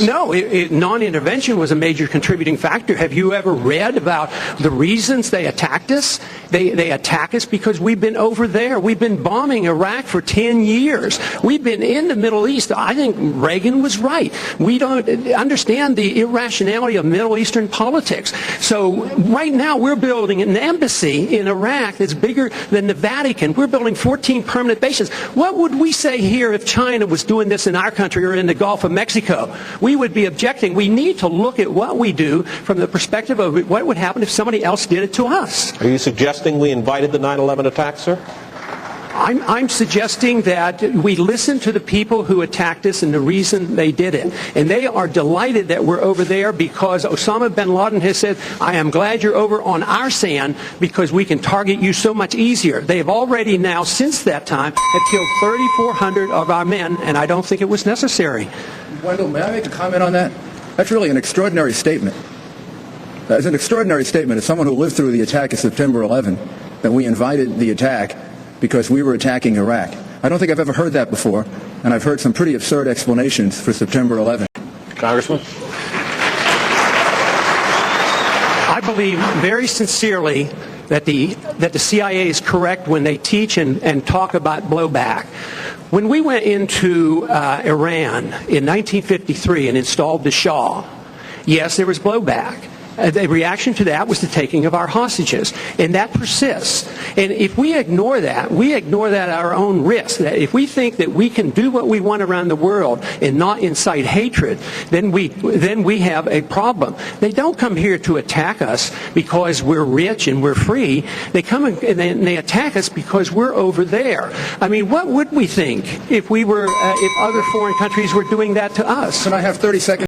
No, non-intervention was a major contributing factor. Have you ever read about the reasons they attacked us? They attack us because we've been over there. We've been bombing Iraq for 10 years. We've been in the Middle East. I think Reagan was right. We don't understand the irrationality of Middle Eastern politics. So right now we're building an embassy in Iraq that's bigger than the Vatican. We're building 14 permanent bases. What would we say here if China was doing this in our country or in the Gulf of Mexico? We would be objecting. We need to look at what we do from the perspective of what would happen if somebody else did it to us. Are you suggesting we invited the 9/11 attack, sir? I'm suggesting that we listen to the people who attacked us and the reason they did it. And they are delighted that we're over there because Osama bin Laden has said, I am glad you're over on our sand because we can target you so much easier. They have already now, since that time, have killed 3,400 of our men, and I don't think it was necessary. Wendell, may I make a comment on that? That's really an extraordinary statement. It's an extraordinary statement as someone who lived through the attack of September 11, that we invited the attack because we were attacking Iraq. I don't think I've ever heard that before, and I've heard some pretty absurd explanations for September 11. Congressman? I believe very sincerely that the CIA is correct when they teach and talk about blowback. When we went into Iran in 1953 and installed the Shah, yes, there was blowback. The reaction to that was the taking of our hostages, and that persists. And if we ignore that at our own risk. That if we think that we can do what we want around the world and not incite hatred, then we have a problem. They don't come here to attack us because we're rich and we're free. They come and they attack us because we're over there. I mean, what would we think if we were if other foreign countries were doing that to us? Can I have 30 seconds?